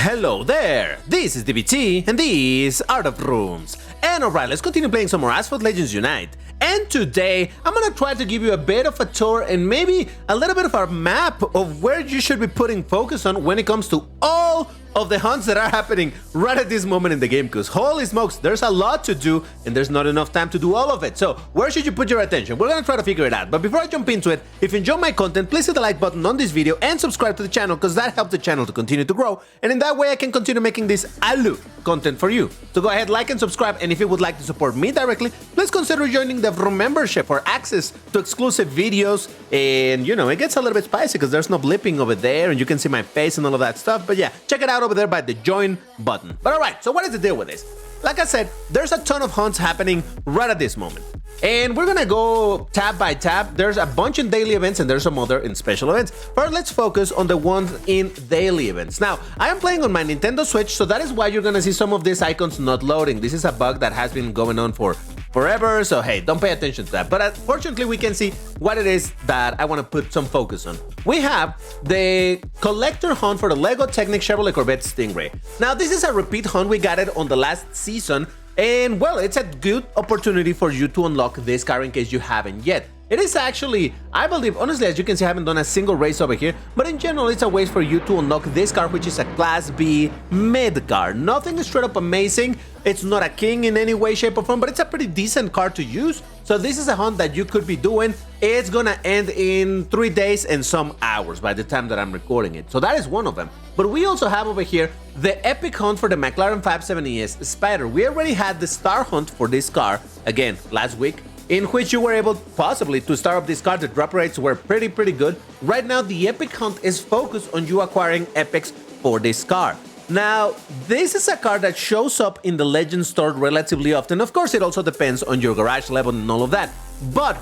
Hello there, this is DBT and these are the rooms. And alright, let's continue playing some more Asphalt Legends Unite. And today, I'm gonna try to give you a bit of a tour and maybe a little bit of a map of where you should be putting focus on when it comes to all of the hunts that are happening right at this moment in the game, because holy smokes, there's a lot to do and there's not enough time to do all of it. So where should you put your attention? We're gonna try to figure it out. But before I jump into it, if you enjoy my content, please hit the like button on this video and subscribe to the channel, because that helps the channel to continue to grow. And in that way, I can continue making this ALU content for you. So go ahead, like and subscribe. And if you would like to support me directly, please consider joining the Vroom membership for access to exclusive videos. And you know, it gets a little bit spicy because there's no blipping over there and you can see my face and all of that stuff. But yeah, check it out over there by the join button. But alright, so what is the deal with this? Like I said, there's a ton of hunts happening right at this moment. And we're gonna go tab by tab. There's a bunch in daily events and there's some other in special events. First, let's focus on the ones in daily events. Now, I am playing on my Nintendo Switch, so that is why you're gonna see some of these icons not loading. This is a bug that has been going on for forever, so hey, don't pay attention to that. But fortunately, we can see what it is that I want to put some focus on. We have the collector hunt for the Lego Technic Chevrolet Corvette Stingray. Now, this is a repeat hunt. We got it on the last season, and well, it's a good opportunity for you to unlock this car in case you haven't yet. It is actually, I believe, honestly, as you can see, I haven't done a single race over here, but in general, it's a way for you to unlock this car, which is a Class B mid car. Nothing straight up amazing. It's not a king in any way, shape, or form, but it's a pretty decent car to use. So this is a hunt that you could be doing. It's gonna end in 3 days and some hours by the time that I'm recording it. So that is one of them. But we also have over here the epic hunt for the McLaren 570S Spider. We already had the star hunt for this car, again, last week, in which you were able possibly to start up this car. The drop rates were pretty good. Right now, the epic hunt is focused on you acquiring epics for this car. Now, this is a car that shows up in the Legends store relatively often. Of course, it also depends on your garage level and all of that. But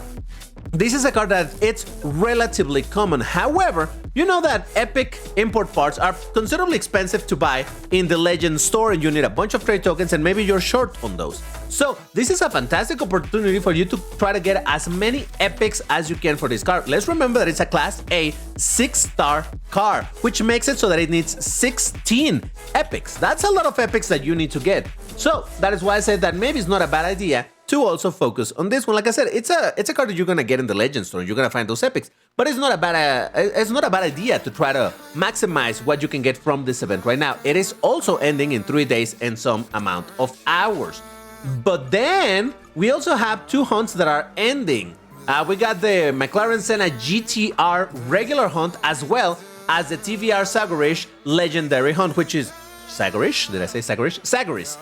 this is a car that it's relatively common. However, you know that epic import parts are considerably expensive to buy in the Legends store, and you need a bunch of trade tokens, and maybe you're short on those. So this is a fantastic opportunity for you to try to get as many epics as you can for this car. Let's remember that it's a Class A 6-star car, which makes it so that it needs 16 epics. That's a lot of epics that you need to get. So that is why I said that maybe it's not a bad idea to also focus on this one. Like I said, it's a card that you're gonna get in the Legends store. You're gonna find those epics, but it's not a bad idea to try to maximize what you can get from this event right now. It is also ending in 3 days and some amount of hours. But then we also have 2 hunts that are ending. We got the McLaren Senna GTR regular hunt, as well as the TVR Sagarish legendary hunt, which is Sagarish? Did I say Sagarish? Sagaris.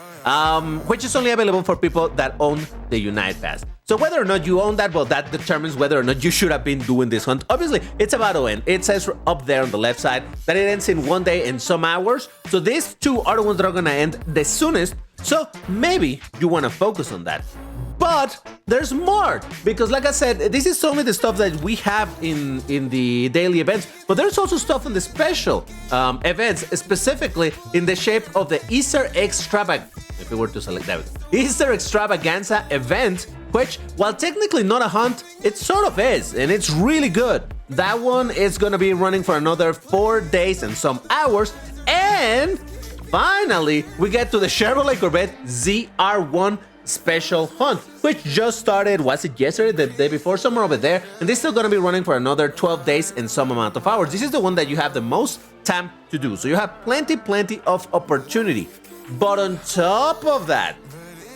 Which is only available for people that own the Unite Pass. So whether or not you own that, well, that determines whether or not you should have been doing this hunt. Obviously, it's about to end. It says up there on the left side that it ends in 1 day and some hours. So these 2 are the ones that are gonna end the soonest. So maybe you wanna focus on that. But there's more, because like I said, this is only the stuff that we have in the daily events, but there's also stuff in the special events, specifically in the shape of the Easter if we were to select that, Easter Extravaganza event, which, while technically not a hunt, it sort of is, and it's really good. That one is gonna be running for another 4 days and some hours, and finally, we get to the Chevrolet Corvette ZR1 special hunt, which just started, was it yesterday, the day before, somewhere over there, and this is still gonna be running for another 12 days and some amount of hours. This is the one that you have the most time to do, so you have plenty of opportunity. But on top of that,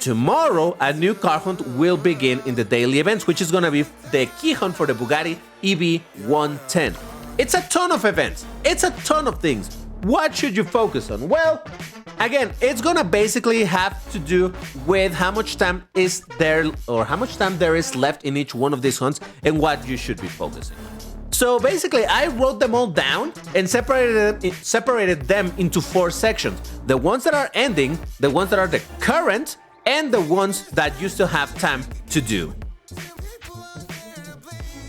tomorrow a new car hunt will begin in the daily events, which is gonna be the key hunt for the Bugatti EV110. It's a ton of events, it's a ton of things. What should you focus on? Well, again, it's gonna basically have to do with how much time is there, or how much time there is left in each one of these hunts, and what you should be focusing on. So basically, I wrote them all down and separated them into 4 sections. The ones that are ending, the ones that are the current, and the ones that you still have time to do.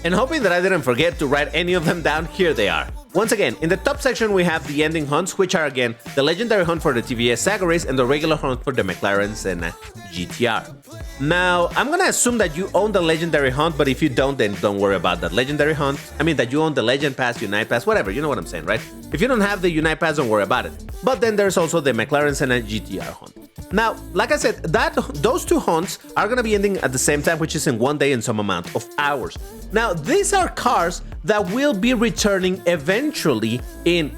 And hoping that I didn't forget to write any of them down, here they are. Once again, in the top section we have the ending hunts, which are again the legendary hunt for the TVS Saga Race and the regular hunt for the McLarens and GTR. Now, I'm gonna assume that you own the legendary hunt, but if you don't, then don't worry about that legendary hunt. I mean that you own the Legend Pass, Unite Pass, whatever, you know what I'm saying, right? If you don't have the Unite Pass, don't worry about it. But then there's also the McLarens and a GTR hunt. Now, like I said, those two hunts are gonna be ending at the same time, which is in one day and some amount of hours. Now, these are cars that will be returning eventually in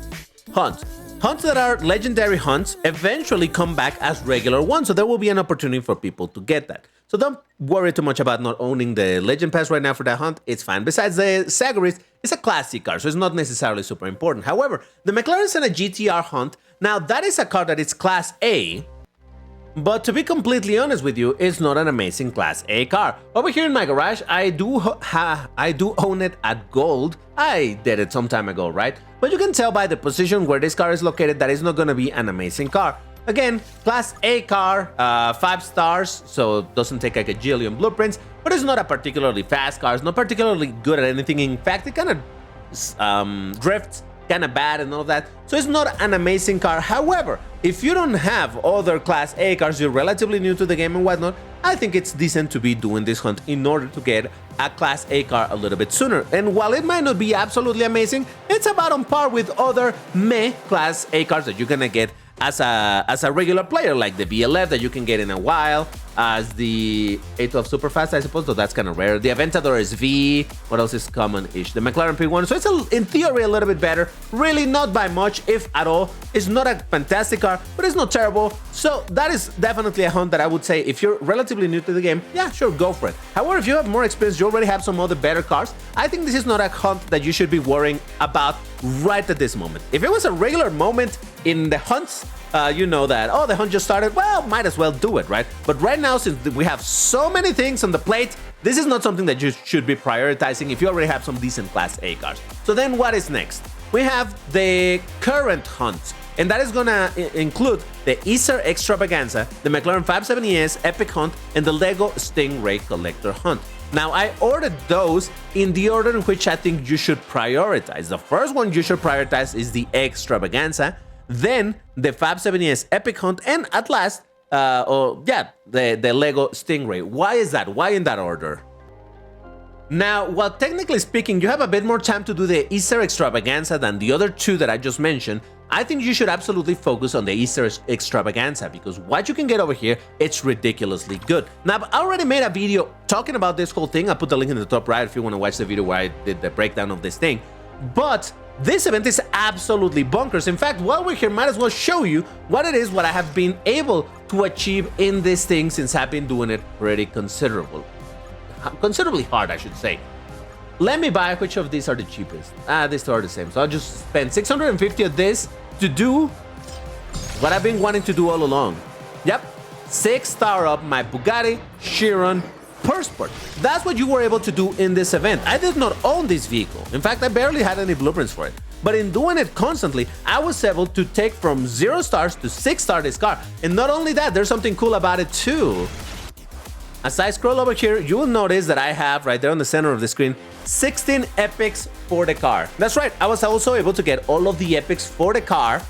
hunts. Hunts that are legendary hunts eventually come back as regular ones, so there will be an opportunity for people to get that. So don't worry too much about not owning the Legend Pass right now for that hunt, it's fine. Besides, the Saga Race is a classic car, so it's not necessarily super important. However, the McLaren Senna GTR hunt, now that is a car that is Class A, but to be completely honest with you, it's not an amazing Class A car. Over here in my garage, I do own it at gold. I did it some time ago, right? But you can tell by the position where this car is located that it's not gonna be an amazing car. Again, Class A car, 5 stars, so it doesn't take like a jillion blueprints, but it's not a particularly fast car. It's not particularly good at anything. In fact, it kind of drifts kind of bad and all of that, so it's not an amazing car. However, if you don't have other Class A cars, you're relatively new to the game and whatnot, I think it's decent to be doing this hunt in order to get a Class A car a little bit sooner. And while it might not be absolutely amazing, it's about on par with other meh Class A cars that you're gonna get as a regular player, like the BLF that you can get in a while, as the A12 Superfast, I suppose, though that's kind of rare. The Aventador SV, what else is common-ish? The McLaren P1, so it's in theory a little bit better, really not by much, if at all. It's not a fantastic car, but it's not terrible, so that is definitely a hunt that I would say, if you're relatively new to the game, yeah, sure, go for it. However, if you have more experience, you already have some other better cars, I think this is not a hunt that you should be worrying about right at this moment. If it was a regular moment in the hunts, you know that, oh, the hunt just started, well, might as well do it, right? But right now, since we have so many things on the plate, this is not something that you should be prioritizing if you already have some decent Class A cars. So then what is next? We have the current hunts, and that is gonna include the Easter Extravaganza, the McLaren 570S Epic Hunt, and the Lego Stingray Collector Hunt. Now, I ordered those in the order in which I think you should prioritize. The first one you should prioritize is the Extravaganza, then the 570S Epic Hunt, and at last, the Lego Stingray. Why is that? Why in that order? Now, while technically speaking, you have a bit more time to do the Easter Extravaganza than the other two that I just mentioned, I think you should absolutely focus on the Easter Extravaganza, because what you can get over here, it's ridiculously good. Now, I've already made a video talking about this whole thing. I'll put the link in the top right if you want to watch the video where I did the breakdown of this thing. But this event is absolutely bonkers. In fact, while we're here, might as well show you what it is, what I have been able to achieve in this thing since I've been doing it pretty considerably hard, I should say. Let me buy, which of these are the cheapest? These two are the same, so I'll just spend 650 of this to do what I've been wanting to do all along. Yep, 6-star up my Bugatti Chiron Persport. That's what you were able to do in this event. I did not own this vehicle. In fact, I barely had any blueprints for it. But in doing it constantly, I was able to take from 0 stars to 6-star this car. And not only that, there's something cool about it too. As I scroll over here, you will notice that I have right there on the center of the screen 16 epics for the car. That's right, I was also able to get all of the epics for the car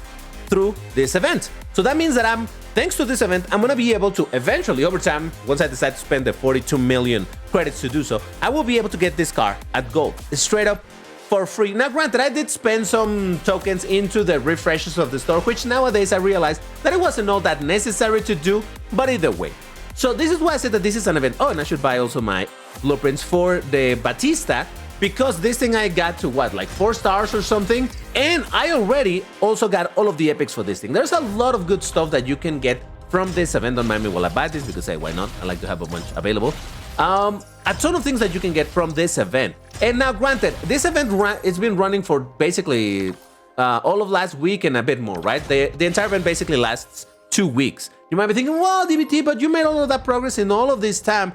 through this event. So that means that thanks to this event, I'm gonna be able to eventually, over time, once I decide to spend the 42 million credits to do so, I will be able to get this car at gold, straight up for free. Now, granted, I did spend some tokens into the refreshes of the store, which nowadays I realized that it wasn't all that necessary to do, but either way. So this is why I said that this is an event. Oh, and I should buy also my blueprints for the Batista, because this thing I got to what, like 4 stars or something, and I already also got all of the epics for this thing. There's a lot of good stuff that you can get from this event. Don't mind me while I buy this, because hey, why not? I like to have a bunch available. A ton of things that you can get from this event. And now, granted, this event it's been running for basically all of last week and a bit more, right? The entire event basically lasts 2 weeks. You might be thinking, well, DBT, but you made all of that progress in all of this time.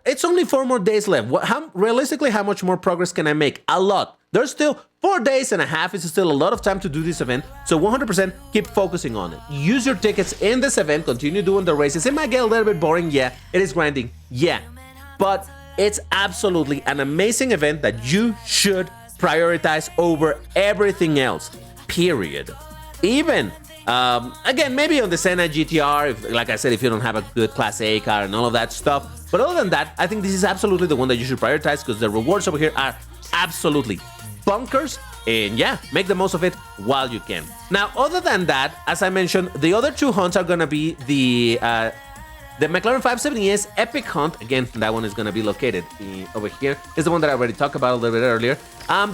It's only 4 more days left. Realistically, how much more progress can I make? A lot. There's still 4 days and a half. It's still a lot of time to do this event. So 100% keep focusing on it. Use your tickets in this event. Continue doing the races. It might get a little bit boring. Yeah, it is grinding. Yeah, but it's absolutely an amazing event that you should prioritize over everything else, period. Even again, maybe on the Senna GTR, if, like I said, if you don't have a good Class A car and all of that stuff. But other than that, I think this is absolutely the one that you should prioritize because the rewards over here are absolutely bonkers. And yeah, make the most of it while you can. Now, other than that, as I mentioned, the other two hunts are going to be the McLaren 570S Epic Hunt. Again, that one is going to be located over here. It's the one that I already talked about a little bit earlier.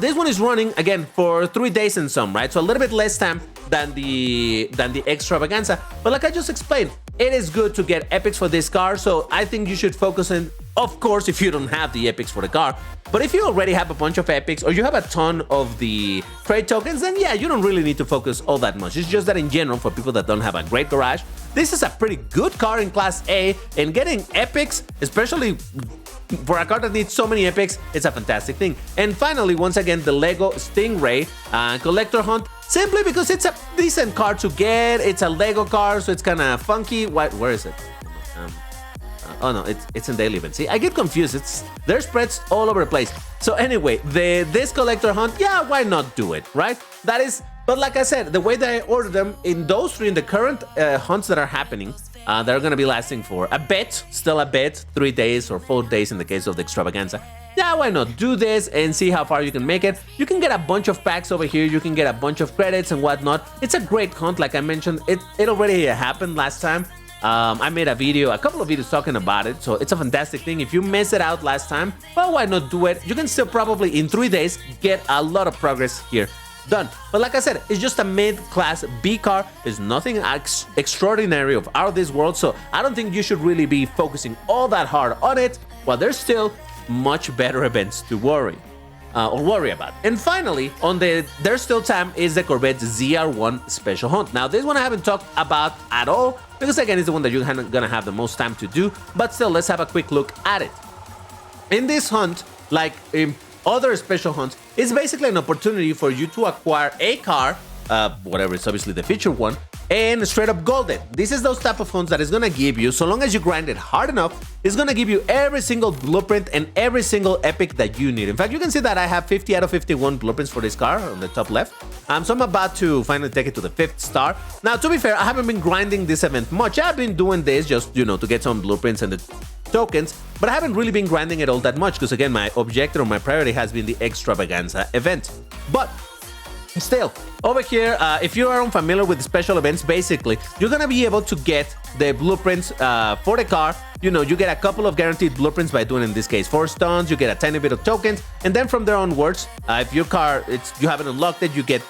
This one is running, again, for 3 days and some, right? So a little bit less time than the Extravaganza. But like I just explained, it is good to get epics for this car. So I think you should focus on, of course, if you don't have the epics for the car. But if you already have a bunch of epics or you have a ton of the trade tokens, then yeah, you don't really need to focus all that much. It's just that in general, for people that don't have a great garage, this is a pretty good car in Class A, and getting epics, especially for a car that needs so many epics, it's a fantastic thing. And finally, once again, the Lego Stingray Collector Hunt, simply because it's a decent car to get. It's a Lego car, so it's kind of funky. Where is it? Oh no, it's in daily event. See, I get confused. There's spreads all over the place. So anyway, this collector hunt, yeah, why not do it, right? That is, but like I said, the way that I ordered them in those 3 in the current hunts that are happening, they're gonna be lasting for a bit, still a bit, 3 days or 4 days in the case of the Extravaganza. Yeah, why not do this and see how far you can make it? You can get a bunch of packs over here. You can get a bunch of credits and whatnot. It's a great hunt, like I mentioned. It already happened last time. I made a couple of videos talking about it, so it's a fantastic thing. If you missed it out last time, well, why not do it? You can still probably in 3 days get a lot of progress here done. But like I said, it's just a mid-class B car. There's nothing extraordinary or out of this world, so I don't think you should really be focusing all that hard on it, while there's still much better events to worry about. And finally, there's still time is the Corvette ZR1 Special Hunt. Now, this one I haven't talked about at all, because again, it's the one that you're gonna have the most time to do, but still, let's have a quick look at it. In this hunt, like in other special hunts, it's basically an opportunity for you to acquire a car, whatever, it's obviously the featured one, and straight up gold it. This is those type of hunts that is gonna give you, so long as you grind it hard enough, it's gonna give you every single blueprint and every single epic that you need. In fact, you can see that I have 50 out of 51 blueprints for this car on the top left. So I'm about to finally take it to the 5th star. Now, to be fair, I haven't been grinding this event much. I've been doing this just, you know, to get some blueprints and the tokens, but I haven't really been grinding it all that much because, again, my objective or my priority has been the Extravaganza event. But still, over here, if you are unfamiliar with special events, basically, you're gonna be able to get the blueprints for the car. You know, you get a couple of guaranteed blueprints by doing, in this case, 4 stones. You get a tiny bit of tokens, and then from there onwards, if your car you haven't unlocked it, you get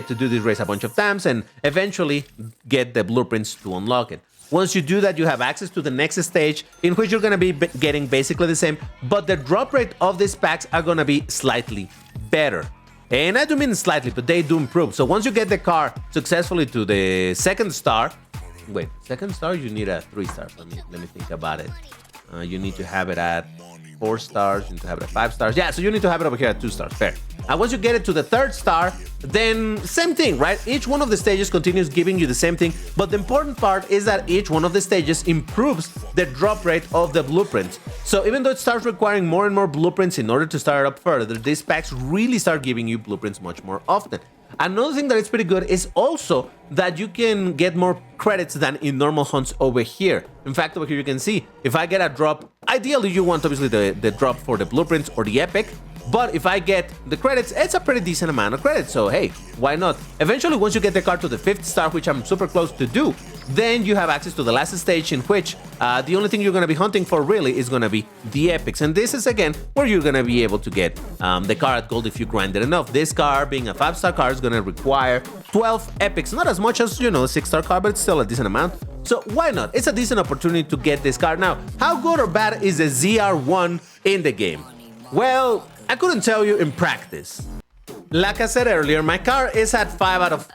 to do this race a bunch of times and eventually get the blueprints to unlock it. Once you do that, you have access to the next stage, in which you're gonna be getting basically the same, but the drop rate of these packs are gonna be slightly better. And I do mean slightly, but they do improve. So once you get the car successfully to the 2nd star, wait, 2nd star, you need a 3 stars. Let me think about it. You need to have it at 4 stars. You need to have it at 5 stars. Yeah, so you need to have it over here at 2 stars. Fair. And once you get it to the 3rd star, then same thing, right? Each one of the stages continues giving you the same thing, but the important part is that each one of the stages improves the drop rate of the blueprints. So even though it starts requiring more and more blueprints in order to start up further, these packs really start giving you blueprints much more often. Another thing that is pretty good is also that you can get more credits than in normal hunts over here. In fact, over here you can see, if I get a drop, ideally you want obviously the drop for the blueprints or the epic, but if I get the credits, it's a pretty decent amount of credits, so hey, why not? Eventually, once you get the car to the 5th star, which I'm super close to do, then you have access to the last stage, in which the only thing you're going to be hunting for really is going to be the epics. And this is, again, where you're going to be able to get the car at gold if you grind it enough. This car, being a 5-star car, is going to require 12 epics. Not as much as, you know, a 6-star car, but it's still a decent amount. So why not? It's a decent opportunity to get this car. Now, how good or bad is the ZR1 in the game? Well, I couldn't tell you in practice. Like I said earlier, my car is at 4 out of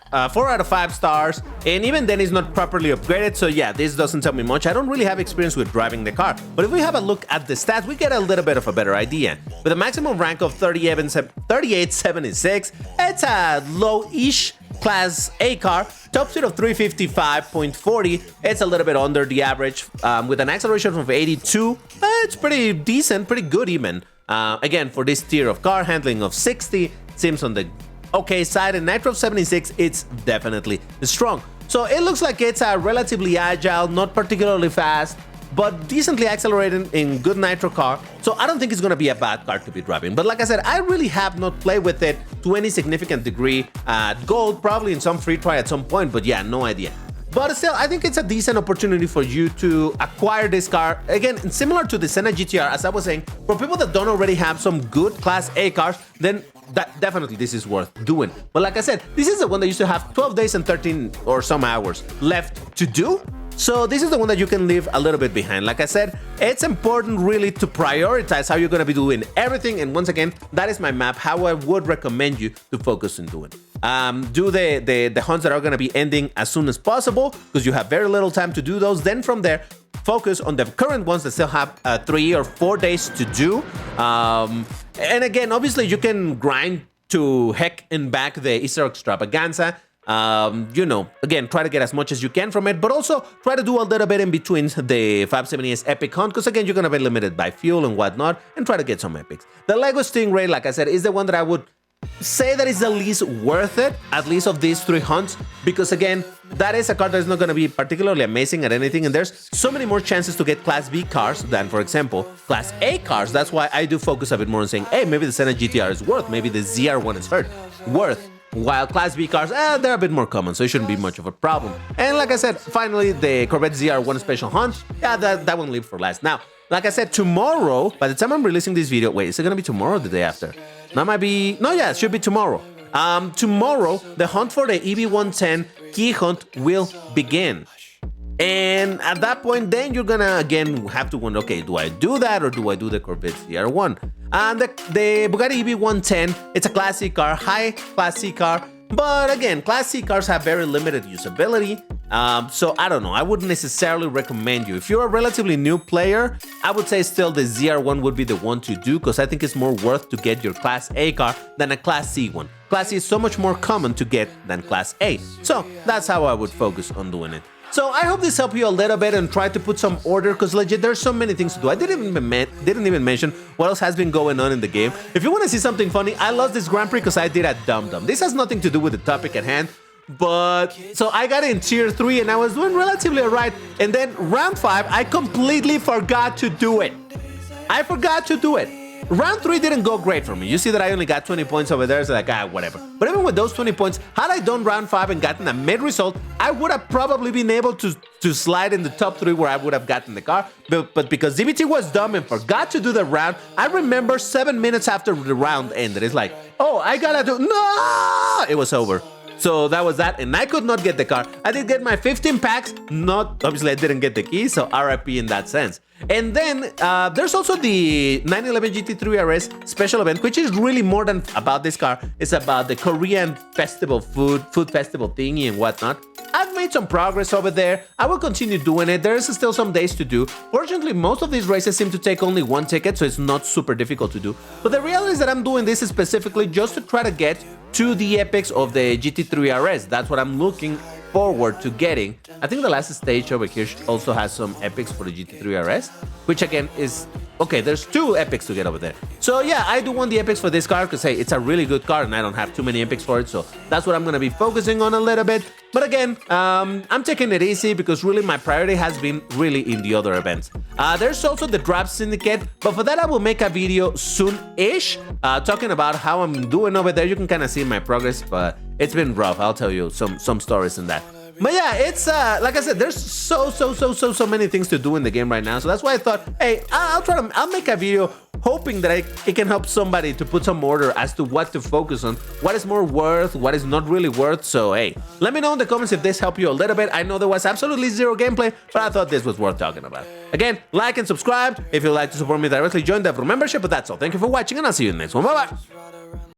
5 stars, and even then it's not properly upgraded, so yeah, this doesn't tell me much. I don't really have experience with driving the car, but if we have a look at the stats, we get a little bit of a better idea. With a maximum rank of 3876, it's a low-ish Class A car, top speed of 355.40, it's a little bit under the average, with an acceleration of 82, it's pretty decent, pretty good even. Again, for this tier of car, handling of 60 seems on the okay side, and nitro of 76, it's definitely strong. So it looks like it's a relatively agile, not particularly fast, but decently accelerating in good nitro car. So I don't think it's going to be a bad car to be driving. But like I said, I really have not played with it to any significant degree at gold, probably in some free try at some point, but yeah, no idea. But still, I think it's a decent opportunity for you to acquire this car. Again, similar to the Senna GTR, as I was saying, for people that don't already have some good Class A cars, then definitely this is worth doing. But like I said, this is the one that used to have 12 days and 13 or some hours left to do. So this is the one that you can leave a little bit behind. Like I said, it's important really to prioritize how you're going to be doing everything. And once again, that is my map, how I would recommend you to focus on doing. Do the hunts that are going to be ending as soon as possible, because you have very little time to do those. Then from there, focus on the current ones that still have 3 or 4 days to do. And again, obviously you can grind to heck and back the Easter extravaganza. You know, again, try to get as much as you can from it, but also try to do a little bit in between the 570S epic hunt, because again, you're gonna be limited by fuel and whatnot, and try to get some epics. The Lego Stingray, like I said, is the one that I would say that is the least worth it, at least of these 3 hunts, because again, that is a car that is not going to be particularly amazing at anything, and there's so many more chances to get Class B cars than, for example, Class A cars. That's why I do focus a bit more on saying, hey, maybe the Senna GTR is worth, maybe the ZR1 is worth. While Class B cars, they're a bit more common, so it shouldn't be much of a problem. And like I said, finally, the Corvette ZR1 special hunt, that won't leave for last. Now, like I said, tomorrow, by the time I'm releasing this video, wait, is it gonna be tomorrow or the day after? That might be, no, yeah, it should be tomorrow. Tomorrow, the hunt for the EV110 key hunt will begin. And at that point, then you're gonna again have to wonder, okay, do I do that or do I do the Corvette ZR1? And the Bugatti EV110, it's a Class C car, high Class C car, but again, Class C cars have very limited usability. So I don't know, I wouldn't necessarily recommend you. If you're a relatively new player, I would say still the ZR1 would be the one to do, because I think it's more worth to get your Class A car than a Class C one. Class C is so much more common to get than Class A. So that's how I would focus on doing it. So I hope this helped you a little bit and try to put some order, because legit, there's so many things to do. I didn't even mention what else has been going on in the game. If you want to see something funny, I lost this Grand Prix because I did a dum-dum. This has nothing to do with the topic at hand, but so I got in tier 3 and I was doing relatively alright, and then round 5, I completely forgot to do it. I forgot to do it. Round 3 didn't go great for me. You see that I only got 20 points over there, so like, whatever. But even with those 20 points, had I done round 5 and gotten a mid result, I would have probably been able to slide in the top 3 where I would have gotten the car. But because DBT was dumb and forgot to do the round, I remember 7 minutes after the round ended, it's like, oh, I gotta do, no! It was over. So that was that, and I could not get the car. I did get my 15 packs, obviously I didn't get the key, so RIP in that sense. And then there's also the 911 GT3 RS special event, which is really more than about this car. It's about the Korean festival food festival thingy and whatnot. I've made some progress over there. I will continue doing it. There's still some days to do. Fortunately, most of these races seem to take only 1 ticket, so it's not super difficult to do. But the reality is that I'm doing this specifically just to try to get to the epics of the GT3 RS. That's what I'm looking forward to getting. I think the last stage over here also has some epics for the GT3 RS, which again is okay. There's 2 epics to get over there. So yeah, I do want the epics for this car because hey, it's a really good car and I don't have too many epics for it. So that's what I'm gonna be focusing on a little bit. But again, I'm taking it easy because really my priority has been really in the other events. There's also the Draft Syndicate, but for that I will make a video soon-ish talking about how I'm doing over there. You can kind of see my progress, but it's been rough. I'll tell you some stories in that. But yeah, it's like I said, there's so many things to do in the game right now. So that's why I thought, hey, I'll make a video hoping that it can help somebody to put some order as to what to focus on, what is more worth, what is not really worth. So hey, let me know in the comments if this helped you a little bit. I know there was absolutely zero gameplay, but I thought this was worth talking about. Again, like and subscribe. If you'd like to support me directly, join the membership. But that's all. Thank you for watching, and I'll see you in the next one. Bye bye.